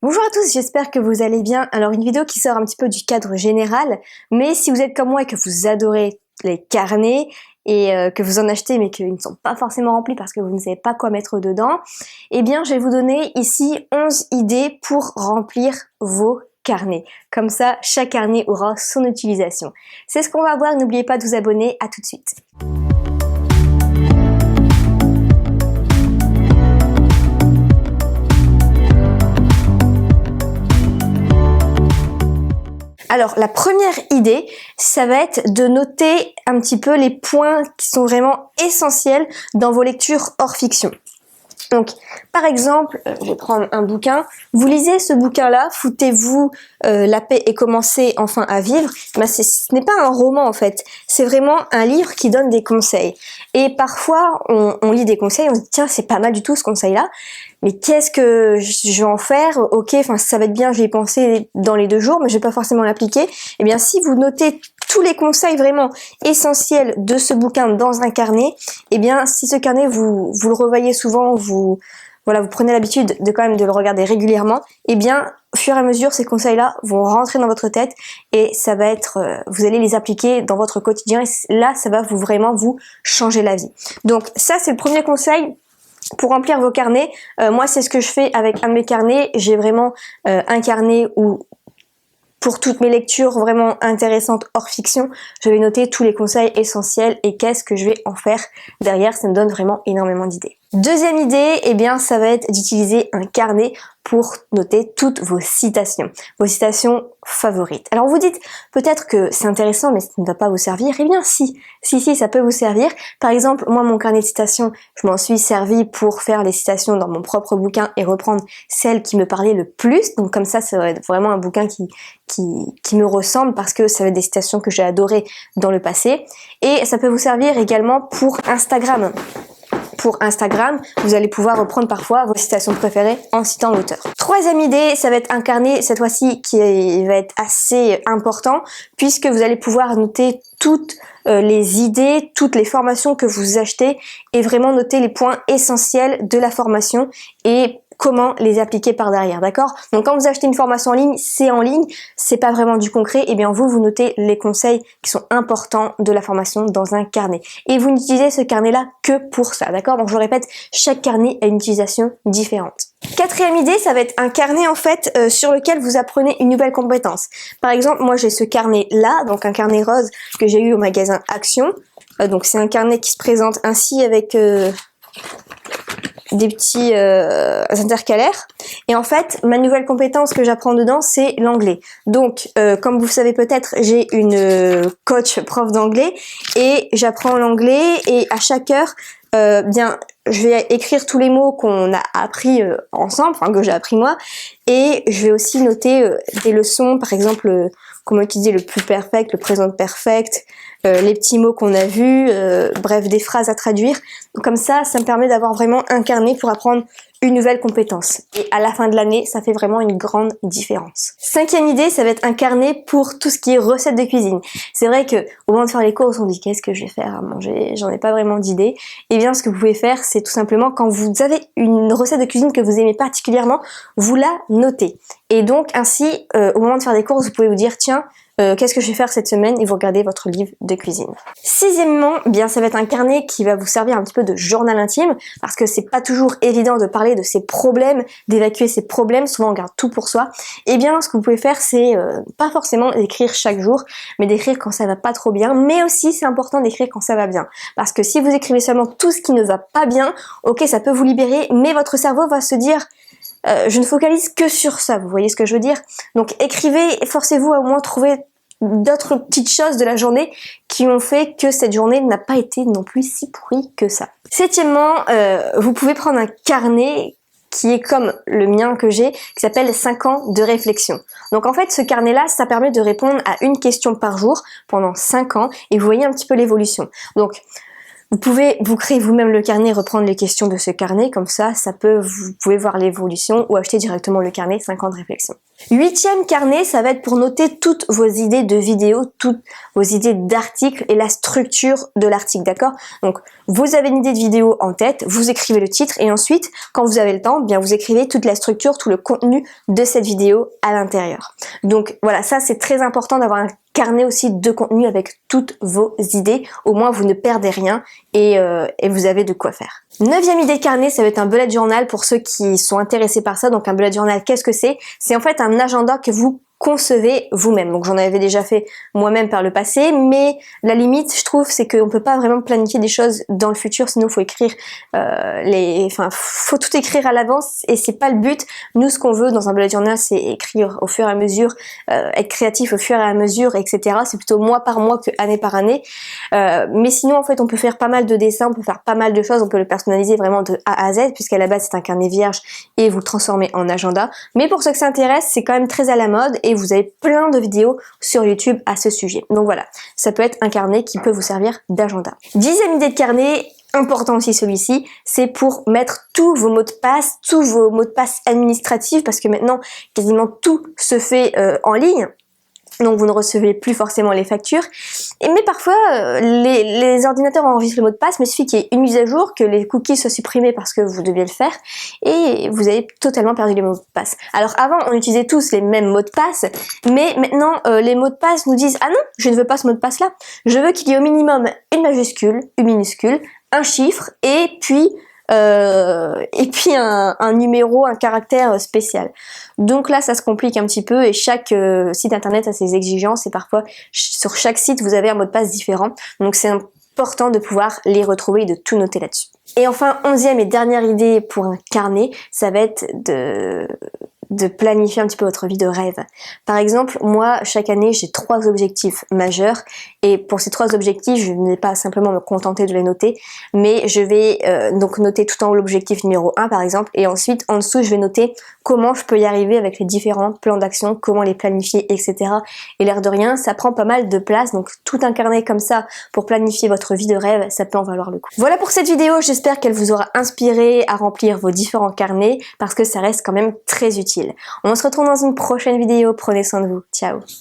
Bonjour à tous, j'espère que vous allez bien. Alors une vidéo qui sort un petit peu du cadre général, mais si vous êtes comme moi et que vous adorez les carnets et que vous en achetez mais qu'ils ne sont pas forcément remplis parce que vous ne savez pas quoi mettre dedans, eh bien je vais vous donner ici 11 idées pour remplir vos carnets. Comme ça, chaque carnet aura son utilisation. C'est ce qu'on va voir, n'oubliez pas de vous abonner, à tout de suite. Alors, la première idée, ça va être de noter un petit peu les points qui sont vraiment essentiels dans vos lectures hors fiction. Donc, par exemple, je vais prendre un bouquin. Vous lisez ce bouquin-là, foutez-vous la paix et commencez enfin à vivre. Ben ce n'est pas un roman en fait, c'est vraiment un livre qui donne des conseils. Et parfois, on lit des conseils, on se dit tiens, c'est pas mal du tout ce conseil-là. Mais qu'est-ce que je vais en faire? Ok, enfin ça va être bien, je vais y penser dans les 2 jours, mais je vais pas forcément l'appliquer. Eh bien, si vous notez tous les conseils vraiment essentiels de ce bouquin dans un carnet, eh bien, si ce carnet vous le revoyez souvent, vous prenez l'habitude de quand même de le regarder régulièrement, eh bien, au fur et à mesure, ces conseils-là vont rentrer dans votre tête et ça va être, vous allez les appliquer dans votre quotidien et là, ça va vraiment vous changer la vie. Donc ça, c'est le premier conseil. Pour remplir vos carnets, moi c'est ce que je fais avec un de mes carnets. J'ai vraiment un carnet où pour toutes mes lectures vraiment intéressantes hors fiction, je vais noter tous les conseils essentiels et qu'est-ce que je vais en faire derrière. Ça me donne vraiment énormément d'idées. Deuxième idée, eh bien ça va être d'utiliser un carnet pour noter toutes vos citations favorites. Alors vous dites peut-être que c'est intéressant mais ça ne va pas vous servir. Eh bien si, ça peut vous servir. Par exemple, moi mon carnet de citations, je m'en suis servi pour faire les citations dans mon propre bouquin et reprendre celles qui me parlaient le plus. Donc comme ça va être vraiment un bouquin qui me ressemble parce que ça va être des citations que j'ai adorées dans le passé. Et ça peut vous servir également pour Instagram. Pour Instagram, vous allez pouvoir reprendre parfois vos citations préférées en citant l'auteur. Troisième idée, ça va être un carnet, cette fois-ci, qui va être assez important, puisque vous allez pouvoir noter toutes les idées, toutes les formations que vous achetez, et vraiment noter les points essentiels de la formation, et comment les appliquer par derrière, d'accord? Donc quand vous achetez une formation en ligne, c'est pas vraiment du concret, et bien vous notez les conseils qui sont importants de la formation dans un carnet. Et vous n'utilisez ce carnet-là que pour ça, d'accord? Donc je le répète, chaque carnet a une utilisation différente. Quatrième idée, ça va être un carnet en fait sur lequel vous apprenez une nouvelle compétence. Par exemple, moi j'ai ce carnet-là, donc un carnet rose que j'ai eu au magasin Action. Donc c'est un carnet qui se présente ainsi avec des petits intercalaires. Et en fait, ma nouvelle compétence que j'apprends dedans, c'est l'anglais. Donc, comme vous savez peut-être, j'ai une coach prof d'anglais et j'apprends l'anglais et à chaque heure, bien, je vais écrire tous les mots qu'on a appris ensemble, enfin que j'ai appris moi, et je vais aussi noter des leçons, par exemple comment utiliser le plus perfect, le présent perfect, les petits mots qu'on a vus, bref, des phrases à traduire. Donc, comme ça me permet d'avoir vraiment un carnet pour apprendre une nouvelle compétence. Et à la fin de l'année, ça fait vraiment une grande différence. Cinquième idée, ça va être un carnet pour tout ce qui est recettes de cuisine. C'est vrai que au moment de faire les courses, on dit qu'est-ce que je vais faire à manger, j'en ai pas vraiment d'idée. Et bien, ce que vous pouvez faire, c'est tout simplement quand vous avez une recette de cuisine que vous aimez particulièrement, vous la notez. Et donc ainsi, au moment de faire des courses, vous pouvez vous dire tiens, qu'est-ce que je vais faire cette semaine et vous regardez votre livre de cuisine. Sixièmement, bien ça va être un carnet qui va vous servir un petit peu de journal intime parce que c'est pas toujours évident de parler de ses problèmes, d'évacuer ses problèmes, souvent on garde tout pour soi. Et bien ce que vous pouvez faire c'est pas forcément d'écrire chaque jour, mais d'écrire quand ça va pas trop bien, mais aussi c'est important d'écrire quand ça va bien. Parce que si vous écrivez seulement tout ce qui ne va pas bien, ok ça peut vous libérer, mais votre cerveau va se dire je ne focalise que sur ça, vous voyez ce que je veux dire? Donc écrivez, forcez-vous à au moins trouver d'autres petites choses de la journée qui ont fait que cette journée n'a pas été non plus si pourrie que ça. Septièmement, vous pouvez prendre un carnet qui est comme le mien que j'ai, qui s'appelle 5 ans de réflexion. Donc en fait, ce carnet-là, ça permet de répondre à une question par jour pendant 5 ans et vous voyez un petit peu l'évolution. Donc Vous pouvez vous créer vous-même le carnet, reprendre les questions de ce carnet, comme ça, vous pouvez voir l'évolution ou acheter directement le carnet 5 ans de réflexion. 8e carnet, ça va être pour noter toutes vos idées de vidéos, toutes vos idées d'articles et la structure de l'article, d'accord? Donc, vous avez une idée de vidéo en tête, vous écrivez le titre et ensuite, quand vous avez le temps, bien vous écrivez toute la structure, tout le contenu de cette vidéo à l'intérieur. Donc voilà, ça c'est très important d'avoir un carnet aussi de contenu avec toutes vos idées, au moins vous ne perdez rien et vous avez de quoi faire. 9e idée de carnet, ça va être un bullet journal pour ceux qui sont intéressés par ça. Donc un bullet journal, qu'est-ce que c'est? C'est en fait un agenda que vous concevez vous-même. Donc j'en avais déjà fait moi-même par le passé, mais la limite, je trouve, c'est qu'on peut pas vraiment planifier des choses dans le futur, sinon faut écrire faut tout écrire à l'avance et c'est pas le but. Nous, ce qu'on veut dans un bullet journal, c'est écrire au fur et à mesure, être créatif au fur et à mesure, etc. C'est plutôt mois par mois que année par année. Mais sinon, en fait, on peut faire pas mal de dessins, on peut faire pas mal de choses, on peut le personnaliser vraiment de A à Z, puisqu'à la base, c'est un carnet vierge et vous le transformez en agenda. Mais pour ceux que ça intéresse, c'est quand même très à la mode et vous avez plein de vidéos sur YouTube à ce sujet. Donc voilà, ça peut être un carnet qui peut vous servir d'agenda. 10e idée de carnet, important aussi celui-ci, c'est pour mettre tous vos mots de passe, tous vos mots de passe administratifs, parce que maintenant, quasiment tout se fait en ligne. Donc vous ne recevez plus forcément les factures. Mais parfois, les ordinateurs enregistrent le mot de passe, mais il suffit qu'il y ait une mise à jour, que les cookies soient supprimés parce que vous deviez le faire, et vous avez totalement perdu les mots de passe. Alors avant, on utilisait tous les mêmes mots de passe, mais maintenant, les mots de passe nous disent « Ah non, je ne veux pas ce mot de passe-là. Je veux qu'il y ait au minimum une majuscule, une minuscule, un chiffre, et puis un numéro, un caractère spécial. » Donc là, ça se complique un petit peu et chaque site internet a ses exigences et parfois sur chaque site, vous avez un mot de passe différent. Donc c'est important de pouvoir les retrouver et de tout noter là-dessus. Et enfin, 11e et dernière idée pour un carnet, ça va être de planifier un petit peu votre vie de rêve. Par exemple, moi, chaque année, j'ai 3 objectifs majeurs et pour ces 3 objectifs, je ne vais pas simplement me contenter de les noter, mais je vais donc noter tout en haut l'objectif numéro 1 par exemple et ensuite en dessous, je vais noter comment je peux y arriver avec les différents plans d'action, comment les planifier, etc. Et l'air de rien, ça prend pas mal de place, donc tout un carnet comme ça pour planifier votre vie de rêve, ça peut en valoir le coup. Voilà pour cette vidéo, j'espère qu'elle vous aura inspiré à remplir vos différents carnets parce que ça reste quand même très utile. On se retrouve dans une prochaine vidéo, prenez soin de vous, ciao!